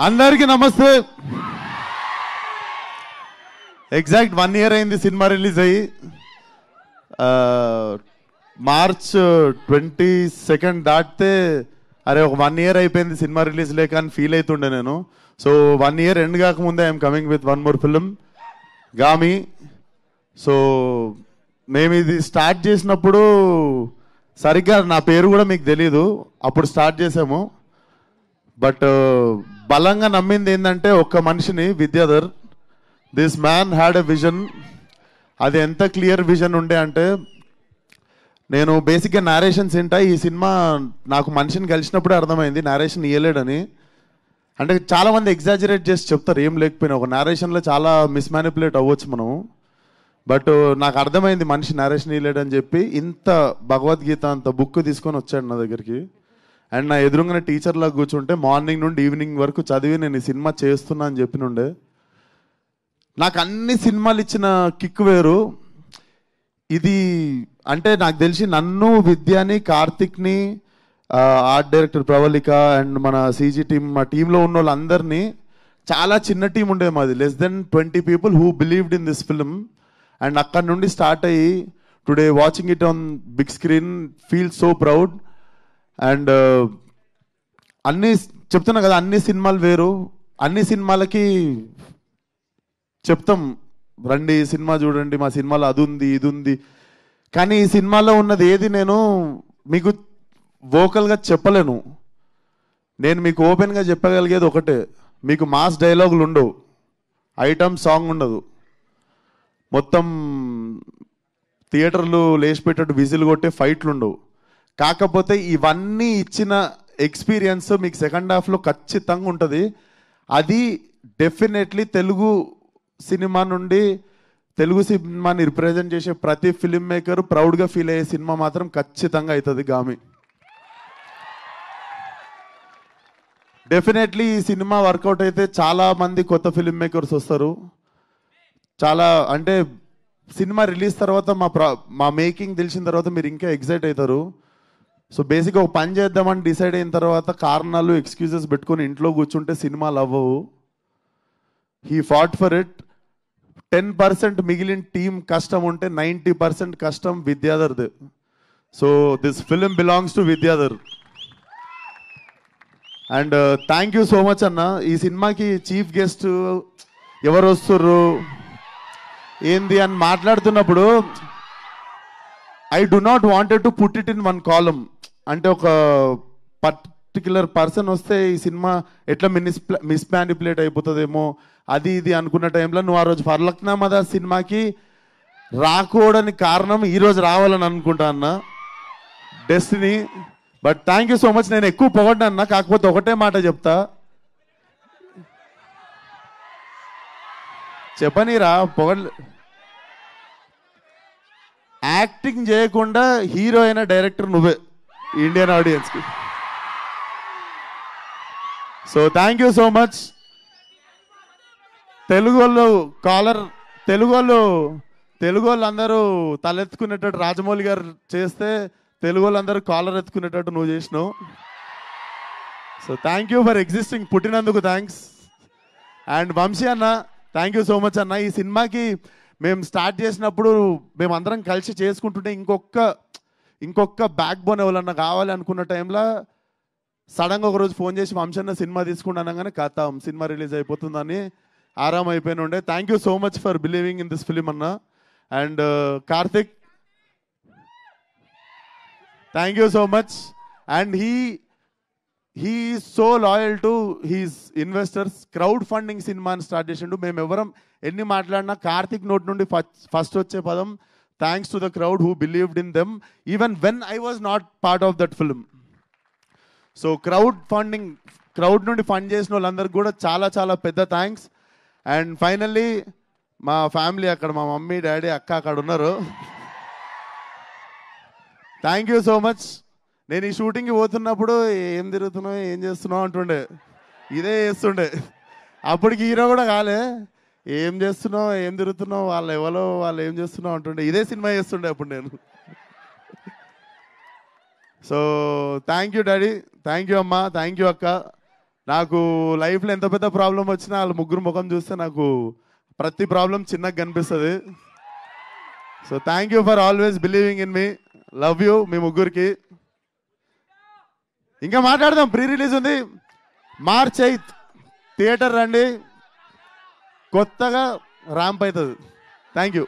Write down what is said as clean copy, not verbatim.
అందరికీ నమస్తే. Exact 1 year అయింది సినిమా రిలీజ్ అయ్యి. మార్చ్ 22 దాటితే అరే ఒక 1 year అయిపోయింది సినిమా రిలీజ్ లేక అని ఫీల్ అవుతుండే నేను. సో 1 year ఎండ్ కాకముందే I'm coming with 1 more film, Gaami. So మేము ఇది స్టార్ట్ చేసినప్పుడు సరిగ్గా నా పేరు కూడా మీకు తెలీదు, అప్పుడు స్టార్ట్ చేసాము. బట్ బలంగా నమ్మింది ఏంటంటే ఒక్క మనిషిని, Vidyadhar. This man had a vision. అది ఎంత క్లియర్ విజన్ ఉండే అంటే, నేను బేసిక్గా నారేషన్స్ ఏంటా ఈ సినిమా నాకు మనిషిని కలిసినప్పుడే అర్థమైంది నారేషన్ ఇయ్యలేడని. అంటే చాలామంది ఎగ్జాజరేట్ చేసి చెప్తారు ఏం లేకపోయినా, ఒక నారేషన్లో చాలా మిస్మానిపులేట్ అవ్వచ్చు మనము. బట్ నాకు అర్థమైంది మనిషి నారేషన్ ఇయ్యలేడని చెప్పి, ఇంత భగవద్గీత అంత బుక్ తీసుకొని వచ్చాడు నా దగ్గరికి. అండ్ నా ఎదురుగానే టీచర్లాగా కూర్చుంటే మార్నింగ్ నుండి ఈవినింగ్ వరకు చదివి నేను ఈ సినిమా చేస్తున్నా అని చెప్పినుండే. నాకు అన్ని సినిమాలు ఇచ్చిన కిక్ వేరు. ఇది అంటే నాకు తెలిసి నన్ను, విద్యాని, కార్తిక్ని, ఆర్ట్ డైరెక్టర్ ప్రవళిక అండ్ మన సీజీ టీమ్, మా టీంలో ఉన్న వాళ్ళందరినీ, చాలా చిన్న టీం ఉండే మాది, less than 20 people who believed in this film. And అక్కడ నుండి స్టార్ట్ అయ్యి today watching it on big screen feel so proud. And అన్ని చెప్తున్నా కదా, అన్ని సినిమాలు వేరు. అన్ని సినిమాలకి చెప్తాం రండి సినిమా చూడండి, మా సినిమాలో అది ఉంది ఇది ఉంది. కానీ ఈ సినిమాలో ఉన్నది ఏది నేను మీకు వోకల్గా చెప్పలేను. నేను మీకు ఓపెన్గా చెప్పగలిగేది ఒకటే, మీకు మాస్ డైలాగులు ఉండవు, ఐటమ్ సాంగ్ ఉండదు, మొత్తం థియేటర్లు లేచిపెట్టేట్టు విజిల్ కొట్టే ఫైట్లు ఉండవు. కాకపోతే ఇవన్నీ ఇచ్చిన ఎక్స్పీరియన్స్ మీకు సెకండ్ హాఫ్లో ఖచ్చితంగా ఉంటుంది. అది డెఫినెట్లీ తెలుగు సినిమా నుండి, తెలుగు సినిమాని రిప్రజెంట్ చేసే ప్రతి ఫిల్మ్ మేకర్ ప్రౌడ్గా ఫీల్ అయ్యే సినిమా మాత్రం ఖచ్చితంగా అవుతుంది గామి. డెఫినెట్లీ ఈ సినిమా వర్కౌట్ అయితే చాలా మంది కొత్త ఫిల్మ్ మేకర్స్ వస్తారు. చాలా అంటే సినిమా రిలీజ్ తర్వాత మా మేకింగ్ తెలిసిన తర్వాత మీరు ఇంకా ఎక్సైట్ అవుతారు. సో బేసిక్గా ఒక పని చేద్దామని డిసైడ్ అయిన తర్వాత కారణాలు, ఎక్స్క్యూజెస్ పెట్టుకొని ఇంట్లో కూర్చుంటే సినిమాలు అవ్వవు. He fought for it. 10% మిగిలిన టీం కష్టం ఉంటే 90% కష్టం విద్యాధర్ది. So this film belongs to Vidyadhar. And thank you so much అన్న. ఈ సినిమాకి చీఫ్ గెస్ట్ ఎవరు వస్తుర్రు ఏంది అని మాట్లాడుతున్నప్పుడు I do not wanted to put it in one column. అంటే ఒక పర్టిక్యులర్ పర్సన్ వస్తే ఈ సినిమా ఎట్లా మిస్మానిపులేట్ అయిపోతుందేమో అది ఇది అనుకున్న టైంలో నువ్వు ఆ రోజు ఫర్లక్నామా సినిమాకి రాకూడని కారణం ఈరోజు రావాలని అనుకుంటా అన్న, destiny. But thank you so much. నేను ఎక్కువ పొగడ్డా అన్న, కాకపోతే ఒకటే మాట చెప్తా, చెప్పనీరా యాక్టింగ్ చేయకుండా హీరో అయిన డైరెక్టర్ నువ్వే ఇండియన్ ఆడియన్స్కి. So thank you so much. Telugu వాళ్ళు అందరూ తలెత్తుకునేటట్టు రాజమౌళి గారు చేస్తే, తెలుగు వాళ్ళందరూ కాలర్ ఎత్తుకునేటట్టు నువ్వు చేసినావు. So thank you for existing, పుట్టినందుకు థ్యాంక్స్. అండ్ వంశీ అన్న, థ్యాంక్ యూ సో మచ్ అన్న. ఈ సినిమాకి మేము స్టార్ట్ చేసినప్పుడు మేమందరం కలిసి చేసుకుంటుంటే ఇంకొక బ్యాక్ బోన్ ఎవరన్నా కావాలి అనుకున్న టైంలో సడన్గా ఒకరోజు ఫోన్ చేసి వంశన్న సినిమా తీసుకుంటాను కానీ కథ సినిమా రిలీజ్ అయిపోతుందని ఆరామ్ అయిపోయిన ఉండే. Thank you so much for believing in this film అన్న. And Karthik, thank you so much. And he is so loyal to his investors. Crowd funding సినిమాని స్టార్ట్ చేసిండు. మేము ఎవరం ఎన్ని మాట్లాడినా కార్తిక్ నోట్ నుండి ఫస్ట్ వచ్చే పదం thanks to the crowd who believed in them even when I was not part of that film. So crowd నుండి ఫండ్ చేసిన వాళ్ళందరికీ కూడా చాలా చాలా పెద్ద థ్యాంక్స్. అండ్ ఫైనల్లీ మా ఫ్యామిలీ, అక్కడ మా మమ్మీ, డాడీ, అక్క అక్కడ ఉన్నారు. Thank you so much. నేను ఈ షూటింగ్కి పోతున్నప్పుడు ఏం తిరుగుతున్నావు ఏం చేస్తున్నావు అంటుండే, ఇదే చేస్తుండే. అప్పటికి హీరో కూడా కాలే, ఏం చేస్తున్నావు ఏం తిరుగుతున్నావు, వాళ్ళు ఏం చేస్తున్నావు అంటుండే, ఇదే సినిమా చేస్తుండే అప్పుడు నేను. So thank you daddy, thank you అమ్మ, థ్యాంక్ యూ అక్క. నాకు లైఫ్లో ఎంత పెద్ద ప్రాబ్లం వచ్చినా వాళ్ళ ముగ్గురు ముఖం చూస్తే నాకు ప్రతి ప్రాబ్లం చిన్నగా కనిపిస్తుంది. So thank you for always believing in మీ. లవ్ యూ మీ ముగ్గురికి. ఇంకా మాట్లాడదాం. ప్రీ రిలీజ్ ఉంది March 8th థియేటర్ రండి. కొత్తగా ర్యాంప్ అవుతుంది. Thank you.